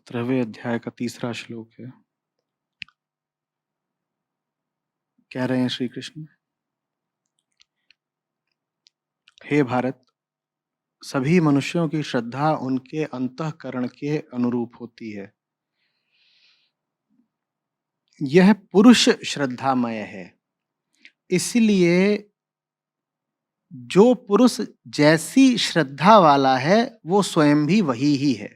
17वें अध्याय का 3रा श्लोक है। कह रहे हैं श्री कृष्ण, हे भारत, सभी मनुष्यों की श्रद्धा उनके अंतःकरण के अनुरूप होती है। यह पुरुष श्रद्धामय है, इसलिए जो पुरुष जैसी श्रद्धा वाला है वो स्वयं भी वही ही है।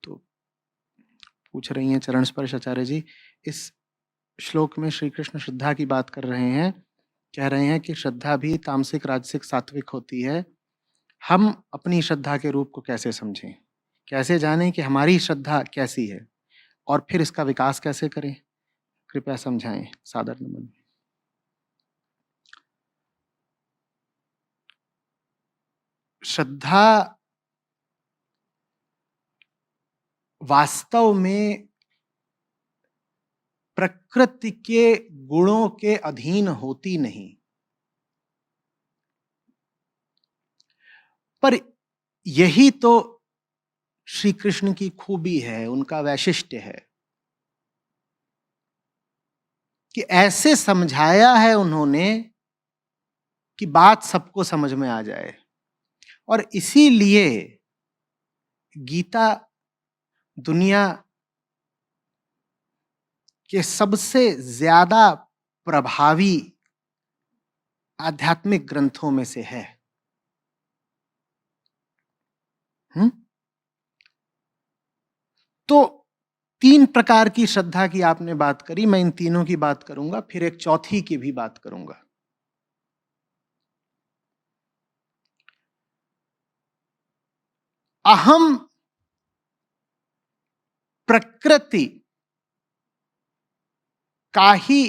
तो पूछ रही हैं चरण स्पर्श आचार्य जी, इस श्लोक में श्री कृष्ण श्रद्धा की बात कर रहे हैं। कह रहे हैं कि श्रद्धा भी तामसिक, राजसिक, सात्विक होती है। हम अपनी श्रद्धा के रूप को कैसे समझें, कैसे जानें कि हमारी श्रद्धा कैसी है और फिर इसका विकास कैसे करें, कृपया समझाएं। सादर नमन। श्रद्धा वास्तव में प्रकृति के गुणों के अधीन होती नहीं, पर यही तो श्री कृष्ण की खूबी है, उनका वैशिष्ट्य है कि ऐसे समझाया है उन्होंने कि बात सबको समझ में आ जाए। और इसीलिए गीता दुनिया के सबसे ज्यादा प्रभावी आध्यात्मिक ग्रंथों में से है। तो 3 प्रकार की श्रद्धा की आपने बात करी, मैं इन तीनों की बात करूंगा, फिर एक चौथी की भी बात करूंगा। अहम प्रकृति का ही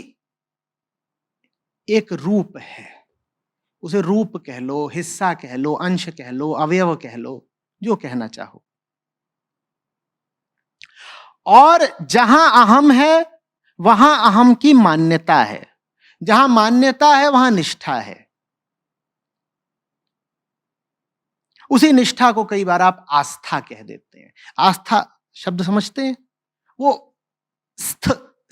एक रूप है, उसे रूप कह लो, हिस्सा कह लो, अंश कह लो, अवयव कह लो, जो कहना चाहो। और जहां अहम है वहां अहम की मान्यता है, जहां मान्यता है वहां निष्ठा है। उसी निष्ठा को कई बार आप आस्था कह देते हैं। आस्था शब्द समझते हैं? वो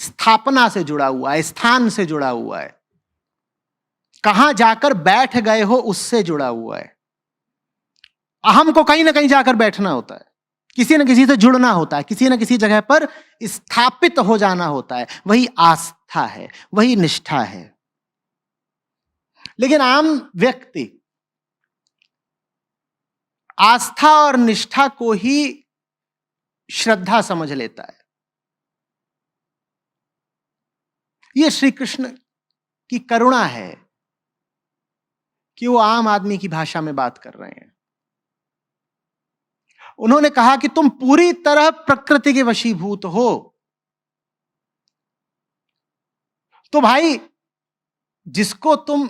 स्थापना से जुड़ा हुआ है, स्थान से जुड़ा हुआ है, कहां जाकर बैठ गए हो उससे जुड़ा हुआ है। अहम को कहीं ना कहीं जाकर बैठना होता है, किसी न किसी से जुड़ना होता है, किसी न किसी जगह पर स्थापित हो जाना होता है। वही आस्था है, वही निष्ठा है। लेकिन आम व्यक्ति आस्था और निष्ठा को ही श्रद्धा समझ लेता है। यह श्री कृष्ण की करुणा है कि वो आम आदमी की भाषा में बात कर रहे हैं। उन्होंने कहा कि तुम पूरी तरह प्रकृति के वशीभूत हो, तो भाई जिसको तुम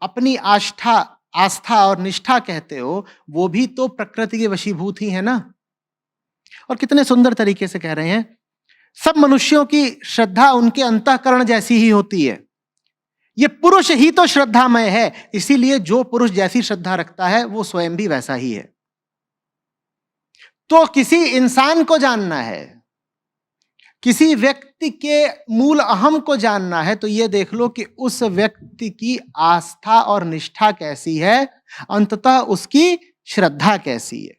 अपनी आस्था और निष्ठा कहते हो वो भी तो प्रकृति के वशीभूत ही है ना। और कितने सुंदर तरीके से कह रहे हैं, सब मनुष्यों की श्रद्धा उनके अंतःकरण जैसी ही होती है। ये पुरुष ही तो श्रद्धामय है, इसीलिए जो पुरुष जैसी श्रद्धा रखता है वो स्वयं भी वैसा ही है। तो किसी इंसान को जानना है, किसी व्यक्ति के मूल अहम को जानना है, तो यह देख लो कि उस व्यक्ति की आस्था और निष्ठा कैसी है, अंततः उसकी श्रद्धा कैसी है।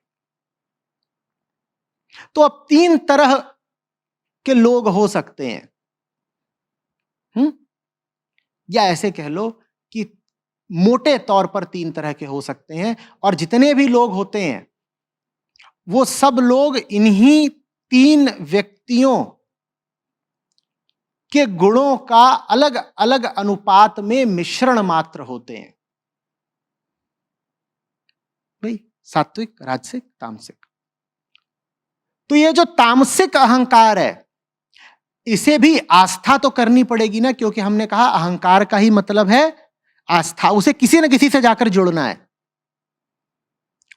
तो अब 3 तरह के लोग हो सकते हैं, या ऐसे कह लो कि मोटे तौर पर 3 तरह के हो सकते हैं। और जितने भी लोग होते हैं वो सब लोग इन्हीं 3 व्यक्तियों के गुणों का अलग अलग अनुपात में मिश्रण मात्र होते हैं। भाई सात्विक, राजसिक, तामसिक। तो ये जो तामसिक अहंकार है इसे भी आस्था तो करनी पड़ेगी ना, क्योंकि हमने कहा अहंकार का ही मतलब है आस्था। उसे किसी न किसी से जाकर जुड़ना है,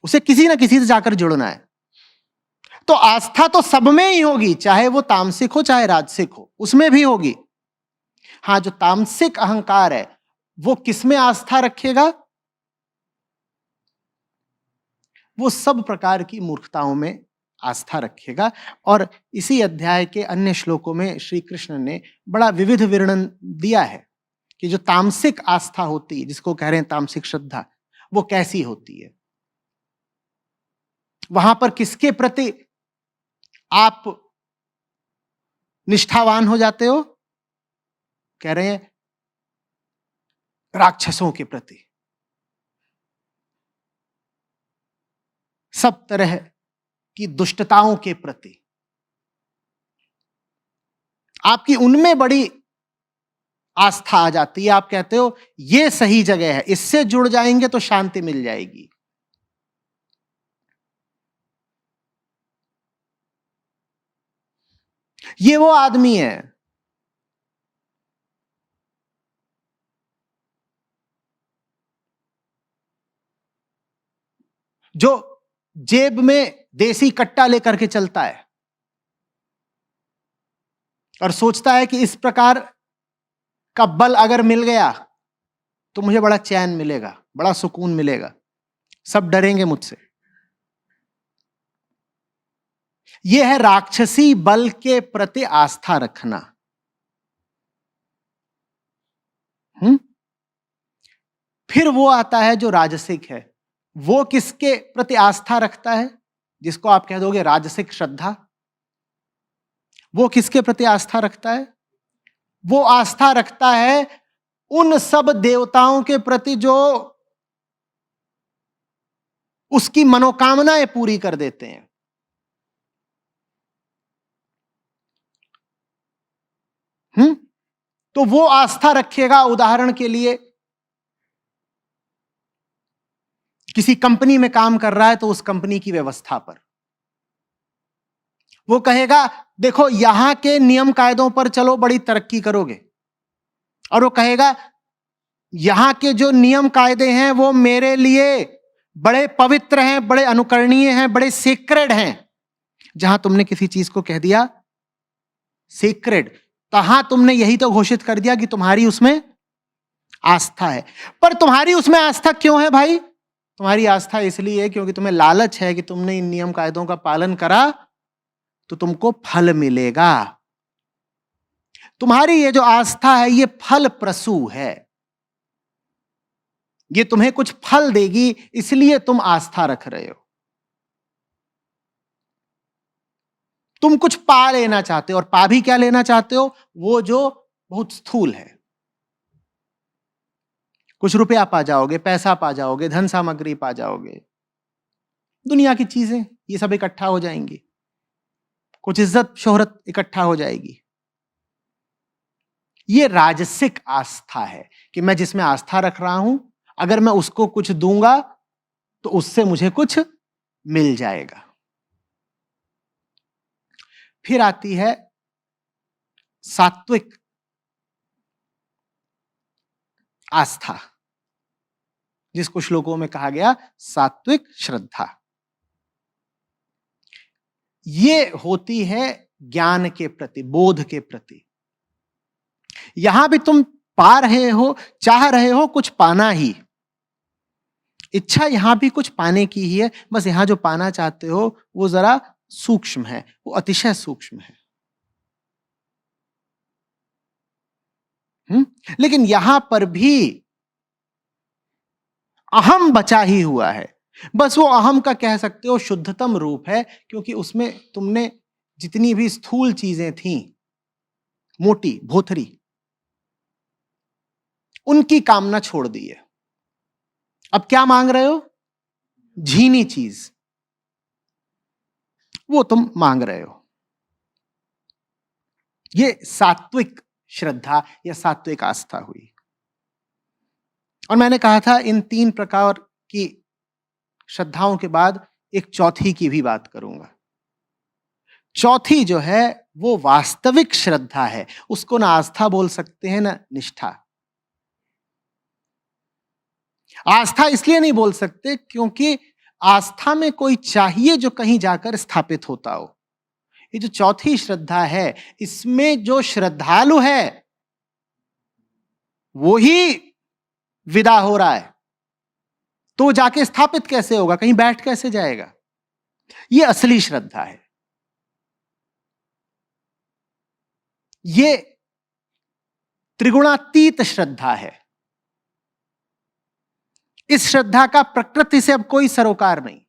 उसे किसी न किसी से जाकर जुड़ना है। तो आस्था तो सब में ही होगी, चाहे वो तामसिक हो चाहे राजसिक हो, उसमें भी होगी। हाँ, जो तामसिक अहंकार है वो किसमें आस्था रखेगा? वो सब प्रकार की मूर्खताओं में आस्था रखेगा। और इसी अध्याय के अन्य श्लोकों में श्री कृष्ण ने बड़ा विविध वर्णन दिया है कि जो तामसिक आस्था होती है, जिसको कह रहे हैं तामसिक श्रद्धा, वो कैसी होती है, वहां पर किसके प्रति आप निष्ठावान हो जाते हो। कह रहे हैं राक्षसों के प्रति, सब तरह की दुष्टताओं के प्रति आपकी उनमें बड़ी आस्था आ जाती है। आप कहते हो ये सही जगह है, इससे जुड़ जाएंगे तो शांति मिल जाएगी। ये वो आदमी है जो जेब में देसी कट्टा लेकर के चलता है और सोचता है कि इस प्रकार का बल अगर मिल गया तो मुझे बड़ा चैन मिलेगा, बड़ा सुकून मिलेगा, सब डरेंगे मुझसे। यह है राक्षसी बल के प्रति आस्था रखना। फिर वो आता है जो राजसिक है। वो किसके प्रति आस्था रखता है? जिसको आप कह दोगे राजसिक श्रद्धा। वो किसके प्रति आस्था रखता है? वो आस्था रखता है उन सब देवताओं के प्रति जो उसकी मनोकामनाएं पूरी कर देते हैं। तो वो आस्था रखेगा। उदाहरण के लिए किसी कंपनी में काम कर रहा है तो उस कंपनी की व्यवस्था पर वो कहेगा देखो यहां के नियम कायदों पर चलो, बड़ी तरक्की करोगे। और वो कहेगा यहां के जो नियम कायदे हैं वो मेरे लिए बड़े पवित्र हैं, बड़े अनुकरणीय हैं, बड़े सीक्रेट हैं। जहां तुमने किसी चीज को कह दिया सीक्रेट, तहां तुमने यही तो घोषित कर दिया कि तुम्हारी उसमें आस्था है। पर तुम्हारी उसमें आस्था क्यों है भाई? तुम्हारी आस्था इसलिए है क्योंकि तुम्हें लालच है कि तुमने इन नियम कायदों का पालन करा तो तुमको फल मिलेगा। तुम्हारी ये जो आस्था है ये फल प्रसू है, ये तुम्हें कुछ फल देगी, इसलिए तुम आस्था रख रहे हो। तुम कुछ पा लेना चाहते हो, और पा भी क्या लेना चाहते हो? वो जो बहुत स्थूल है। कुछ रुपया पा जाओगे, पैसा पा जाओगे, धन सामग्री पा जाओगे, दुनिया की चीजें ये सब इकट्ठा हो जाएंगी, कुछ इज्जत शोहरत इकट्ठा हो जाएगी। ये राजसिक आस्था है कि मैं जिसमें आस्था रख रहा हूं, अगर मैं उसको कुछ दूंगा तो उससे मुझे कुछ मिल जाएगा। फिर आती है सात्विक आस्था, जिसको श्लोकों में कहा गया सात्विक श्रद्धा। ये होती है ज्ञान के प्रति, बोध के प्रति। यहां भी तुम पा रहे हो, चाह रहे हो कुछ पाना ही, इच्छा यहां भी कुछ पाने की ही है। बस यहां जो पाना चाहते हो वो जरा सूक्ष्म है, वो अतिशय सूक्ष्म है। लेकिन यहां पर भी अहम बचा ही हुआ है। बस वो अहम का कह सकते हो शुद्धतम रूप है, क्योंकि उसमें तुमने जितनी भी स्थूल चीजें थी, मोटी भोथरी, उनकी कामना छोड़ दी है। अब क्या मांग रहे हो? झीनी चीज, वो तुम मांग रहे हो। ये सात्विक श्रद्धा या सात्विक आस्था हुई। और मैंने कहा था इन 3 प्रकार की श्रद्धाओं के बाद एक चौथी की भी बात करूंगा। चौथी जो है वो वास्तविक श्रद्धा है। उसको ना आस्था बोल सकते हैं ना निष्ठा। आस्था इसलिए नहीं बोल सकते क्योंकि आस्था में कोई चाहिए जो कहीं जाकर स्थापित होता हो। ये जो चौथी श्रद्धा है, इसमें जो श्रद्धालु है वो ही विदा हो रहा है। तो वो जाके स्थापित कैसे होगा, कहीं बैठ कैसे जाएगा? ये असली श्रद्धा है। ये त्रिगुणातीत श्रद्धा है। इस श्रद्धा का प्रकृति से अब कोई सरोकार नहीं।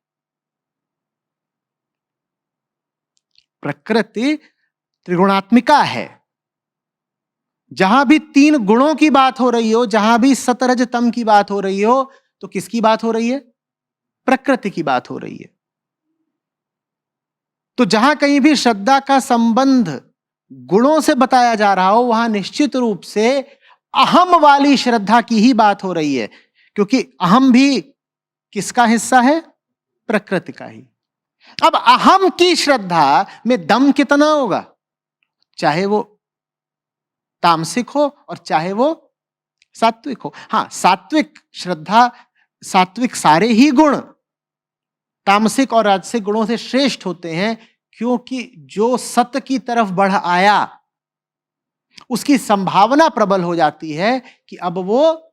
प्रकृति त्रिगुणात्मिका है। जहां भी तीन गुणों की बात हो रही हो, जहां भी सतरज तम की बात हो रही हो, तो किसकी बात हो रही है? प्रकृति की बात हो रही है। तो जहां कहीं भी श्रद्धा का संबंध गुणों से बताया जा रहा हो, वहां निश्चित रूप से अहम वाली श्रद्धा की ही बात हो रही है, क्योंकि अहम भी किसका हिस्सा है? प्रकृति का ही। अब अहम की श्रद्धा में दम कितना होगा? चाहे वो तामसिक हो और चाहे वो सात्विक हो। हां, सात्विक श्रद्धा, सात्विक सारे ही गुण तामसिक और राजसिक गुणों से श्रेष्ठ होते हैं, क्योंकि जो सत्य की तरफ बढ़ आया उसकी संभावना प्रबल हो जाती है कि अब वो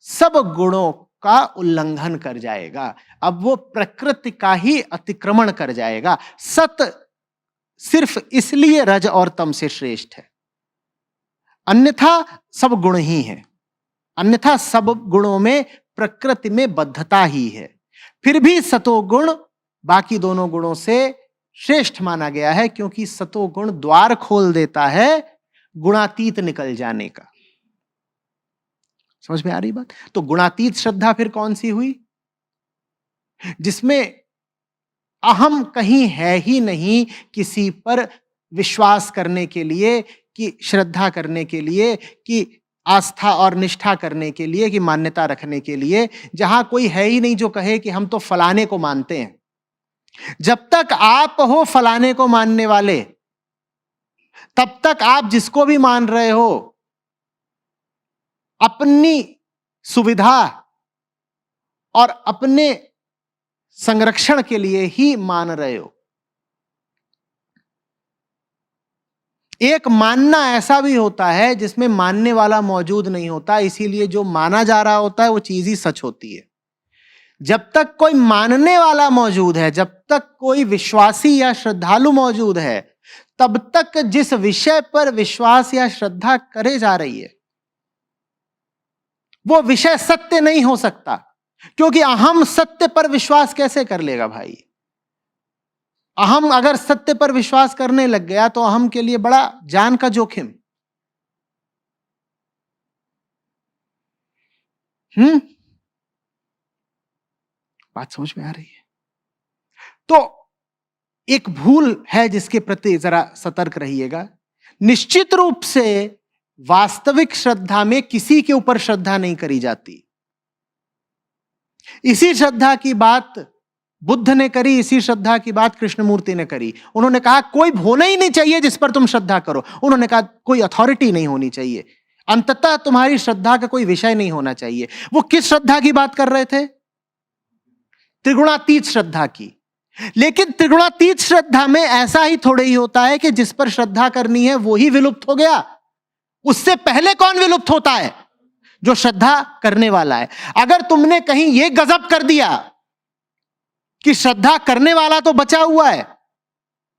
सब गुणों का उल्लंघन कर जाएगा, अब वो प्रकृति का ही अतिक्रमण कर जाएगा। सत्य सिर्फ इसलिए रज और तम से श्रेष्ठ है, अन्यथा सब गुण ही है, अन्यथा सब गुणों में प्रकृति में बद्धता ही है। फिर भी सतोगुण बाकी दोनों गुणों से श्रेष्ठ माना गया है, क्योंकि सतोगुण द्वार खोल देता है गुणातीत निकल जाने का। समझ में आ रही बात? तो गुणातीत श्रद्धा फिर कौन सी हुई? जिसमें अहम कहीं है ही नहीं, किसी पर विश्वास करने के लिए, कि श्रद्धा करने के लिए, कि आस्था और निष्ठा करने के लिए, कि मान्यता रखने के लिए, जहां कोई है ही नहीं जो कहे कि हम तो फलाने को मानते हैं। जब तक आप हो फलाने को मानने वाले, तब तक आप जिसको भी मान रहे हो अपनी सुविधा और अपने संरक्षण के लिए ही मान रहे हो। एक मानना ऐसा भी होता है जिसमें मानने वाला मौजूद नहीं होता, इसीलिए जो माना जा रहा होता है वो चीज ही सच होती है। जब तक कोई मानने वाला मौजूद है, जब तक कोई विश्वासी या श्रद्धालु मौजूद है, तब तक जिस विषय पर विश्वास या श्रद्धा करे जा रही है वो विषय सत्य नहीं हो सकता, क्योंकि अहम सत्य पर विश्वास कैसे कर लेगा भाई? अहम अगर सत्य पर विश्वास करने लग गया तो अहम के लिए बड़ा जान का जोखिम। बात समझ में आ रही है? तो एक भूल है जिसके प्रति जरा सतर्क रहिएगा। निश्चित रूप से वास्तविक श्रद्धा में किसी के ऊपर श्रद्धा नहीं करी जाती। इसी श्रद्धा की बात बुद्ध ने करी, इसी श्रद्धा की बात कृष्णमूर्ति ने करी। उन्होंने कहा कोई होना ही नहीं चाहिए जिस पर तुम श्रद्धा करो। उन्होंने कहा कोई अथॉरिटी नहीं होनी चाहिए, अंततः तुम्हारी श्रद्धा का कोई विषय नहीं होना चाहिए। वो किस श्रद्धा की बात कर रहे थे? त्रिगुणातीत श्रद्धा की। लेकिन त्रिगुणातीत श्रद्धा में ऐसा ही थोड़े ही होता है कि जिस पर श्रद्धा करनी है वो ही विलुप्त हो गया। उससे पहले कौन विलुप्त होता है? जो श्रद्धा करने वाला है। अगर तुमने कहीं यह गजब कर दिया कि श्रद्धा करने वाला तो बचा हुआ है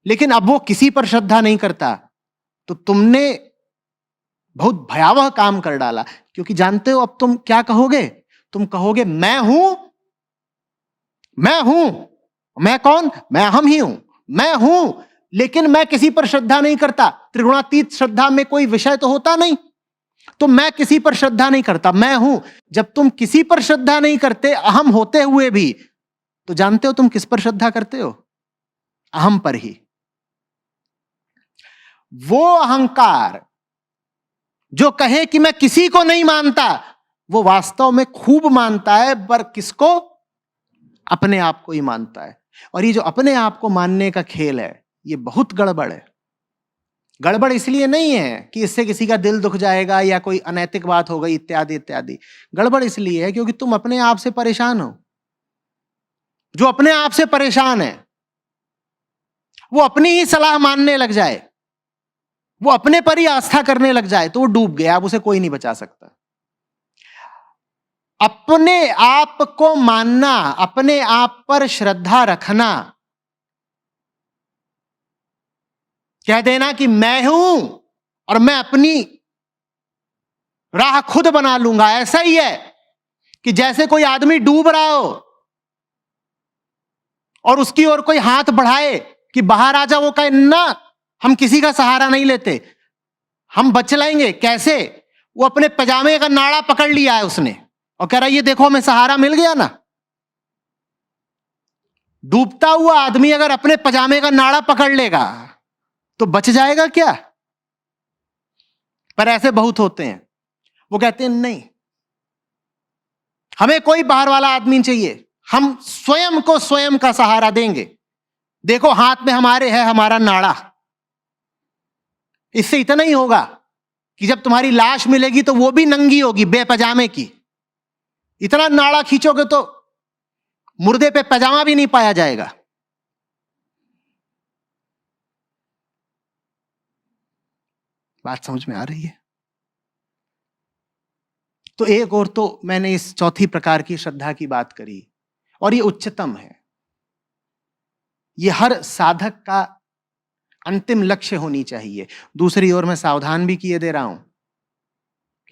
लेकिन अब वो किसी पर श्रद्धा नहीं करता, तो तुमने बहुत भयावह काम कर डाला। क्योंकि जानते हो अब तुम क्या कहोगे? तुम कहोगे मैं हूं, मैं कौन? मैं अहम ही हूं, मैं हूं, लेकिन मैं किसी पर श्रद्धा नहीं करता। त्रिगुणातीत श्रद्धा में कोई विषय तो होता नहीं, तो मैं किसी पर श्रद्धा नहीं करता, मैं हूं। जब तुम किसी पर श्रद्धा नहीं करते अहम होते हुए भी, तो जानते हो तुम किस पर श्रद्धा करते हो? अहम पर ही। वो अहंकार जो कहे कि मैं किसी को नहीं मानता, वो वास्तव में खूब मानता है, पर किसको? अपने आप को ही मानता है। और ये जो अपने आप को मानने का खेल है, ये बहुत गड़बड़ है। गड़बड़ इसलिए नहीं है कि इससे किसी का दिल दुख जाएगा या कोई अनैतिक बात हो गई इत्यादि इत्यादि। गड़बड़ इसलिए है क्योंकि तुम अपने आप से परेशान हो। जो अपने आप से परेशान है वो अपनी ही सलाह मानने लग जाए, वो अपने पर ही आस्था करने लग जाए, तो वो डूब गया, अब उसे कोई नहीं बचा सकता। अपने आप को मानना, अपने आप पर श्रद्धा रखना, कह देना कि मैं हूं और मैं अपनी राह खुद बना लूंगा। ऐसा ही है कि जैसे कोई आदमी डूब रहा हो और उसकी ओर कोई हाथ बढ़ाए कि बाहर आ जा, वो कहे ना, हम किसी का सहारा नहीं लेते, हम बच लाएंगे। कैसे? वो अपने पजामे का नाड़ा पकड़ लिया है उसने और कह रहा है ये देखो हमें सहारा मिल गया ना। डूबता हुआ आदमी अगर अपने पजामे का नाड़ा पकड़ लेगा तो बच जाएगा क्या? पर ऐसे बहुत होते हैं, वो कहते हैं नहीं, हमें कोई बाहर वाला आदमी चाहिए, हम स्वयं को स्वयं का सहारा देंगे। देखो हाथ में हमारे है हमारा नाड़ा। इससे इतना ही होगा कि जब तुम्हारी लाश मिलेगी तो वो भी नंगी होगी, बेपजामे की। इतना नाड़ा खींचोगे तो मुर्दे पे पजामा भी नहीं पाया जाएगा। बात समझ में आ रही है? तो एक और तो मैंने इस चौथी प्रकार की श्रद्धा की बात करी और ये उच्चतम है, ये हर साधक का अंतिम लक्ष्य होनी चाहिए। दूसरी ओर मैं सावधान भी किए दे रहा हूं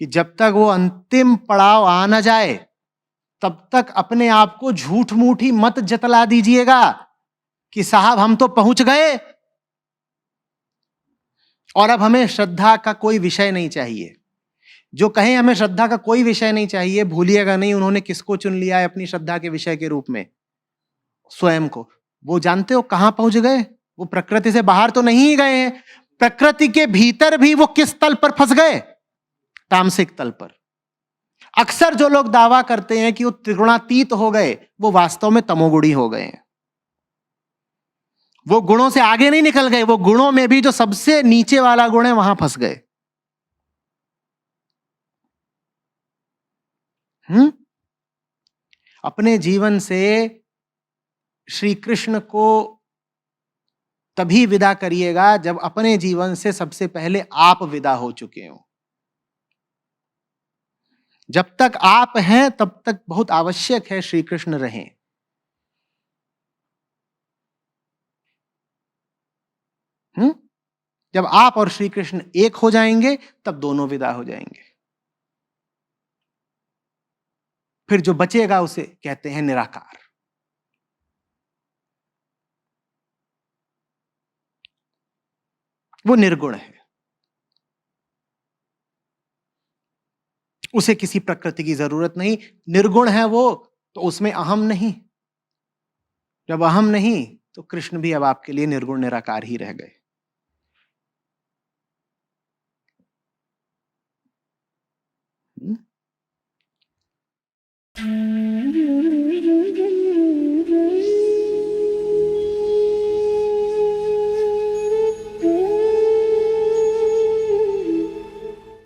कि जब तक वो अंतिम पड़ाव आ न जाए तब तक अपने आप को झूठ मूठ ही मत जतला दीजिएगा कि साहब हम तो पहुंच गए और अब हमें श्रद्धा का कोई विषय नहीं चाहिए। जो कहें हमें श्रद्धा का कोई विषय नहीं चाहिए, भूलिएगा नहीं उन्होंने किसको चुन लिया है अपनी श्रद्धा के विषय के रूप में? स्वयं को। वो जानते हो कहां पहुंच गए? वो प्रकृति से बाहर तो नहीं ही गए हैं, प्रकृति के भीतर भी वो किस तल पर फंस गए? तामसिक तल पर। अक्सर जो लोग दावा करते हैं कि वो त्रिगुणातीत हो गए, वो वास्तव में तमोगुणी हो गए हैं। वो गुणों से आगे नहीं निकल गए, वो गुणों में भी जो सबसे नीचे वाला गुण है वहां फंस गए। अपने जीवन से श्री कृष्ण को तभी विदा करिएगा जब अपने जीवन से सबसे पहले आप विदा हो चुके हो। जब तक आप हैं तब तक बहुत आवश्यक है श्री कृष्ण रहें। जब आप और श्री कृष्ण एक हो जाएंगे तब दोनों विदा हो जाएंगे। फिर जो बचेगा उसे कहते हैं निराकार। वो निर्गुण है, उसे किसी प्रकृति की जरूरत नहीं। निर्गुण है वो, तो उसमें अहम नहीं। जब अहम नहीं तो कृष्ण भी अब आपके लिए निर्गुण निराकार ही रह गए।